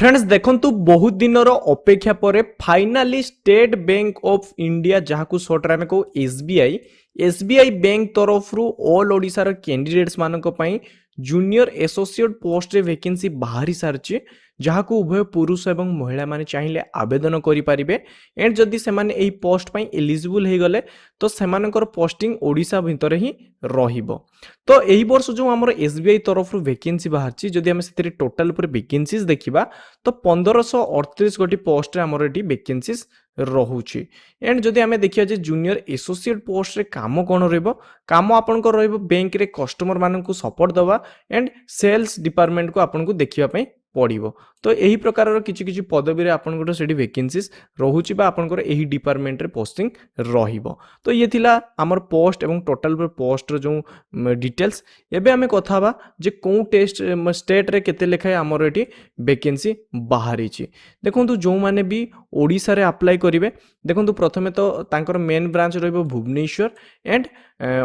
Friends देखंतु बहुत दिनर अपेक्षा पर finally state bank of India जहां शॉर्ट रे को एसबीआई बैंक तरफ ऑल ओडिशा कैंडिडेट्स मानक जूनियर एसोसिएट पोस्ट रे वैकेंसी बाहरी सारी जहाँ को उभय पुरुष एवं महिला माने चाहिए आवेदन करें एंड जदि से पोस्ट एलिजिबल हो गले तो सेमानकर पोस्टिंग ओडिशा भितर ही रहिबो। तो यही वर्ष जो आम एसबीआई तरफ वैकेंसी बाहर जदि आम से टोटाल वैकेंसीज देखा तो 1538 गोटी पोस्ट आमर ये वैकेंसीज रहुची। एंड जदि आम देखिए जूनियर एसोसिएट पोस्ट रे काम कौन काम आपंकर बैंक रे कस्टमर मानक सपोर्ट दवा एंड सेल्स डिपार्टमेंट को आपन को देखिए पड़ो। तो यही प्रकार किसी किसी पदवी आपंकर से वैकेंसीज रोचे आपंकर यही डिपार्टमेंट रे पोस्टिंग रहिबो। तो ये थिला आमर पोस्ट एवं टोटाल पोस्ट जो डिटेल्स। एबे आमे कथा बा जे को टेस्ट स्टेट रे केते लेखाय आमर एटी वैकेंसी बाहरी छि। देखंतु जो माने भी ओडिसा रे अप्लाई करिवे देखंतु प्रथमे तो तांकर मेन ब्रांच रहिबो भुवनेश्वर एंड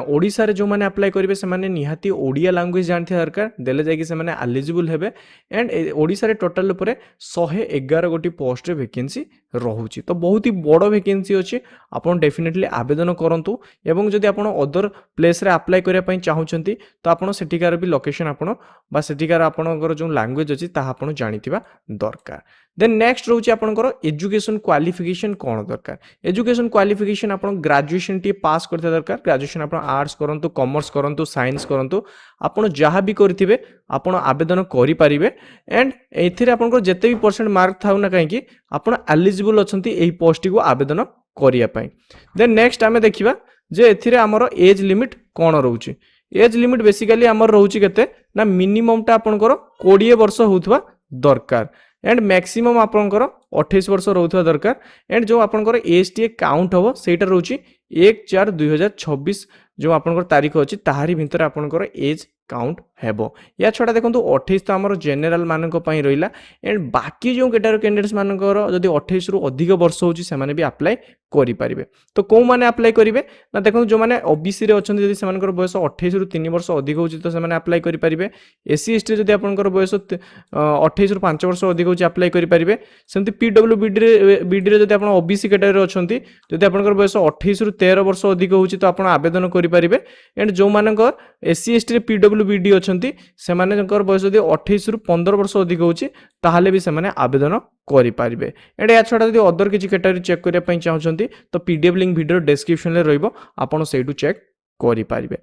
ओडिसा रे जो माने अप्लाई करिवे से माने निहाती ओडिया लैंग्वेज जानथि दरकार देले जाय कि से माने एलिजिबल हेबे। एंड ओडिसा रे टोटल उपरे 111 गोटी पोस्ट रे वैकेंसी रहुची। तो बहुत ही बड़ वैकेंसी अछि आपन डेफिनेटली आवेदन करंतु एवं जदि आपन अदर प्लेस रे अप्लाई करिया पई चाहुचंती तो आपन सेटिकार भी लोकेशन आपन बा सेटिकार आपनकर जो लैंग्वेज अछि ता आपन जानिथिबा दरकार। देन नेक्स्ट रोचे आपनकर एजुकेशन क्वालिफिकेशन कौन दरकार। एजुकेशन क्वालिफिकेशन आपन ग्रेजुएशन टी पास करते दरकार। ग्रेजुएशन आपन आर्ट्स करंतु कॉमर्स करंतु साइंस करंतु आपन जहाँ भी करथिबे आपन आवेदन करि परिबे। एंड एथिरे आपनकर जते भी परसेंट मार्क थाउ ना काहे कि आपन एलिजिबल अछंती एही पोस्ट को आवेदन करिया पई। देन नेक्स्ट आमे देखिबा जे एथिरे हमर एज लिमिट कौन रहउची। एज लिमिट बेसिकली हमर रहउची केते ना मिनिमम टा आपनकर 20 वर्ष होउथबा दरकार एंड मैक्सिमम आपनकर 28 वर्ष रहउथबा दरकार। एंड जो आपनकर एज टी काउंट हबो सेटा रहउची 1/4/2026 जो आपनकर तारीख अछि ताहारी भितर आपनकर एज काउंट हेबो। या छडा देखंतु 28 तो हमर जनरल मानक पई रहिला एंड बाकी जो कैटेगरी कैंडिडेट्स मानकर जदि 28 रु अधिक वर्ष होची से माने भी अप्लाई करि परिबे। तो को माने अप्लाई करिवे ना देखंतु जो माने ओबीसी रे अछंती जदि से मानकर बयस 28 रु 3 वर्ष अधिक होची तो से माने अप्लाई करि परिबे। एससी एसटी जदि आपनकर बयस 28 रु 5 वर्ष अधिक होची अप्लाई करि परिबे। सेमति पीडब्ल्यूबीडी रे जदि आपन ओबीसी कैटेगरी अछंती जदि आपनकर बयस 28 रु 13 वर्ष अधिक होची तो आपन आवेदन करि परिबे। एंड जो मानकर एससी एसटी रे पीडब्ल्यूबीडी अछंती से माने जकर बयस जदि 28 रु 15 वर्ष अधिक होची ताहाले भी से माने आवेदन करि परिबे। एंड या छडा जदि अदर किछि कैटेगरी चेक करिया पई चाहउछंती तो पीडीएफ लिंक वीडियो डिस्क्रिप्शन ले रहइबो आपण सेटू चेक करि परिबे।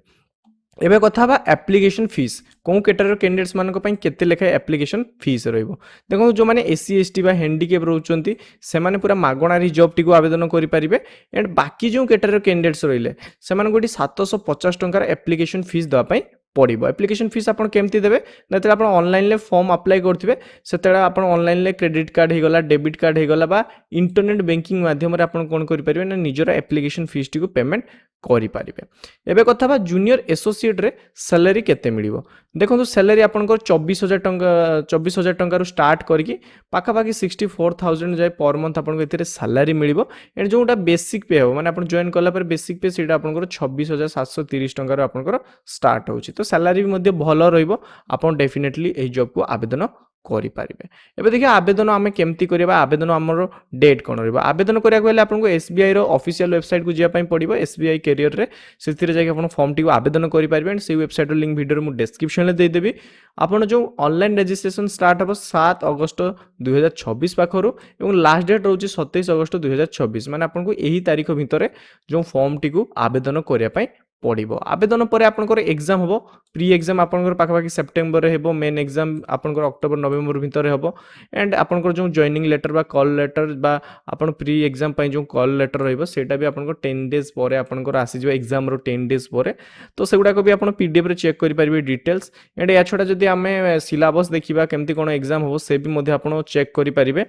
एबे कथा बा एप्लीकेशन फीस को कैटेगरी कैंडिडेट्स मानक पई केते लेखा एप्लीकेशन फीस रहइबो। देखो जो माने एससी एसटी बा हैंडीकैप रहउचंती से माने पूरा मागणा रि जॉब टी को आवेदन करि परिबे। एंड बाकी जो कैटेगरी कैंडिडेट्स रहिले से माने गोटी 750 टंकार एप्लीकेशन फीस दवा पई पड़ो। एप्लीकेशन फीस आप केमती देवे ना आप ऑनलाइन फॉर्म अप्लाई करेंगे से आप ऑनलाइन क्रेडिट कार्ड होगला डेबिट कार्ड होगला बा इंटरनेट बैंकिंग माध्यम आप कौन करेंगे ना निजर एप्लीकेशन फीस टी को पेमेंट करेंगे। एबे कथा बा जूनियर एसोसिएट रे सैलरी केते मिलिबो। देखो सैलरी आपनकर 24,000 टंका स्टार्ट करके पाखापाखि 64,000 जाए पर मंथ आपन एथिरे सैलरी मिलिबो। एंड जोटा बेसिक पे हो माने आपन जॉइन कला पर बेसिक पे सेटा आपनकर 26,730 टंका रो आपनकर स्टार्ट होची। तो सैलरी भी मध्ये भलो रहइबो आपन डेफिनेटली एही जॉब को आवेदन करि पारिबे। एबे देखिए आवेदन आमे केमती करिबा आवेदन हमरो डेट कोन रहइबो। आवेदन करिया गले आपनको एसबीआई रो ऑफिशियल वेबसाइट को जिया पई पड़िबो एसबीआई करियर रे सेथिरे जाके आपन फॉर्म टी को आवेदन करि पारिबे। एंड से वेबसाइट रो लिंक वीडियो रे मु डिस्क्रिप्शन ले दे देबी। आपन जो ऑनलाइन रजिस्ट्रेशन स्टार्ट हबो 7 अगस्त 2026 पाखरु एवं लास्ट डेट रहउची 27 अगस्त 2026 माने आपनको एही तारीख भितरे जो फॉर्म टी को आवेदन करिया पई पड़ो। आवेदन पर आपनकर एग्जाम हम प्री एग्जाम आपनकर पाखापाखि सेप्टेम्बर हेबो मेन एग्जाम आपनकर अक्टोबर नवेम्बर भितर हेबो। एंड आपनकर जो जॉइनिंग लेटर बा कॉल लेटर बा आपन प्री एग्जाम पई जो कॉल लेटर रहइबो सेटा भी आपनकर 10 डेज परे आपनकर आसी जो एग्जाम रो 10 डेज परे। तो सेगुडा को भी आपन पीडीएफ रे चेक करि परिबे डिटेल्स। एंड या छोटा जदी हमें सिलेबस देखिबा केमती कोन एग्जाम हो से भी मध्ये आपन चेक करि परिबे।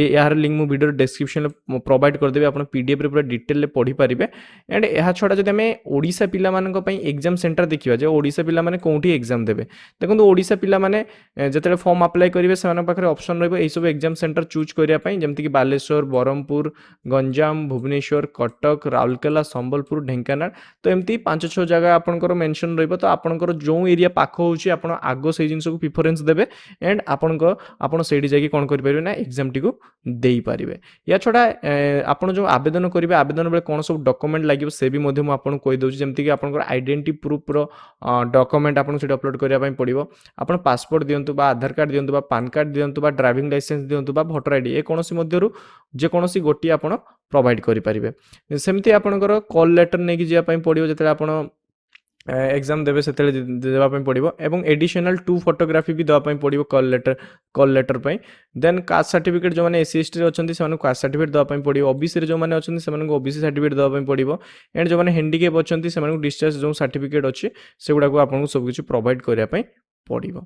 यार लिंक मु वीडियो डिस्क्रिप्शन में प्रोवाइड कर देबे आपन पीडीएफ रे पूरा डिटेल ले पढी परिबे। एंड या छोटा जदी हमें ओडिसा ପିଲାମାନଙ୍କ ପାଇଁ ଏକ୍ଜାମ ସେଣ୍ଟର ଦେଖିବା ଯେ ଓଡ଼ିଶା ପିଲାମାନେ କେଉଁଠି ଏକ୍ଜାମ ଦେବେ। ଦେଖନ୍ତୁ ଓଡ଼ିଶା ପିଲାମାନେ ଯେତେବେଳେ ଫର୍ମ ଆପ୍ଲାଏ କରିବେ ସେମାନଙ୍କ ପାଖରେ ଅପସନ୍ ରହିବ ଏହିସବୁ ଏକ୍ଜାମ ସେଣ୍ଟର ଚୁଜ୍ କରିବା ପାଇଁ, ଯେମିତିକି ବାଲେଶ୍ୱର, ବ୍ରହ୍ମପୁର, ଗଞ୍ଜାମ, ଭୁବନେଶ୍ୱର, କଟକ, ରାଉରକେଲା, ସମ୍ବଲପୁର, ଢେଙ୍କାନାଳ। ତ ଏମିତି 5-6 ଜାଗା ଆପଣଙ୍କର ମେନସନ୍ ରହିବ। ତ ଆପଣଙ୍କର ଯେଉଁ ଏରିଆ ପାଖ ହେଉଛି ଆପଣ ଆଗ ସେଇ ଜିନିଷକୁ ପ୍ରିଫରେନ୍ସ ଦେବେ ଏଣ୍ଡ ଆପଣ ସେଇଠି ଯାଇକି କ'ଣ କରିପାରିବେ ନା ଏକ୍ଜାମଟିକୁ ଦେଇପାରିବେ। ୟା ଛଡ଼ା ଆପଣ ଯେଉଁ ଆବେଦନ କରିବେ ଆବେଦନ ବେଳେ କ'ଣ ସବୁ ଡକୁମେଣ୍ଟ ଲାଗିବ ସେ ବି ମଧ୍ୟ ମୁଁ ଆପଣଙ୍କୁ କହିଦେଉଛି, ଯେମିତିକି ଆପଣଙ୍କର ଆଇଡେଣ୍ଟି ପ୍ରୁଫ୍ର ଡକୁମେଣ୍ଟ ଆପଣଙ୍କୁ ସେଠି ଅପଲୋଡ଼ କରିବା ପାଇଁ ପଡ଼ିବ। ଆପଣ ପାସପୋର୍ଟ ଦିଅନ୍ତୁ ବା ଆଧାର କାର୍ଡ଼ ଦିଅନ୍ତୁ ବା ପାନ୍ କାର୍ଡ଼ ଦିଅନ୍ତୁ ବା ଡ୍ରାଇଭିଂ ଲାଇସେନ୍ସ ଦିଅନ୍ତୁ ବା ଭୋଟର ଆଇଡ଼ି, ଏ କୌଣସି ମଧ୍ୟରୁ ଯେକୌଣସି ଗୋଟିଏ ଆପଣ ପ୍ରୋଭାଇଡ଼ କରିପାରିବେ। ସେମିତି ଆପଣଙ୍କର କଲ୍ ଲେଟର୍ ନେଇକି ଯିବା ପାଇଁ ପଡ଼ିବ ଯେତେବେଳେ ଆପଣ ଏକ୍ଜାମ ଦେବେ ସେତେବେଳେ ଦେବା ପାଇଁ ପଡ଼ିବ ଏବଂ ଏଡିସନାଲ 2 ଫଟୋଗ୍ରାଫି ବି ଦେବା ପାଇଁ ପଡ଼ିବ କଲ୍ ଲେଟର୍ ପାଇଁ। ଦେନ୍ କାଷ୍ଟ ସାର୍ଟିଫିକେଟ୍ ଯେଉଁମାନେ SC STରେ ଅଛନ୍ତି ସେମାନଙ୍କୁ କାଷ୍ଟ ସାର୍ଟିଫିକେଟ୍ ଦେବା ପାଇଁ ପଡ଼ିବ। OBCରେ ଯେଉଁମାନେ ଅଛନ୍ତି ସେମାନଙ୍କୁ OBC ସାର୍ଟିଫିକେଟ୍ ଦେବା ପାଇଁ ପଡ଼ିବ ଏଣ୍ଡ ଯେଉଁମାନେ ହ୍ୟାଣ୍ଡିକ୍ୟାପ୍ ଅଛନ୍ତି ସେମାନଙ୍କୁ ଡିସଚାର୍ଜ ଯେଉଁ ସାର୍ଟିଫିକେଟ୍ ଅଛି ସେଗୁଡ଼ାକୁ ଆପଣଙ୍କୁ ସବୁକିଛି ପ୍ରୋଭାଇଡ଼ କରିବା ପାଇଁ ପଡ଼ିବ।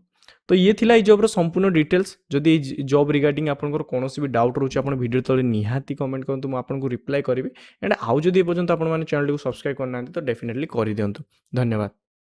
ତ ଇଏ ଥିଲା ଏଇ ଜବ୍ର ସମ୍ପୂର୍ଣ୍ଣ ଡିଟେଲ୍ସ। ଯଦି ଏଇ ଜବ୍ ରିଗାର୍ଡ଼ିଂ ଆପଣଙ୍କର କୌଣସି ବି ଡାଉଟ୍ ରହୁଛି ଆପଣ ଭିଡ଼ିଓ ତଳେ ନିହାତି କମେଣ୍ଟ କରନ୍ତୁ, ମୁଁ ଆପଣଙ୍କୁ ରିପ୍ଲାଏ କରିବି। ଏଣ୍ଡ ଆଉ ଯଦି ଏ ପର୍ଯ୍ୟନ୍ତ ଆପଣମାନେ ଚ୍ୟାନେଲଟିକୁ ସବସ୍କ୍ରାଇବ୍ କରିନାହାନ୍ତି ତ ଡେଫିନେଟଲି କରିଦିଅନ୍ତୁ। ଧନ୍ୟବାଦ।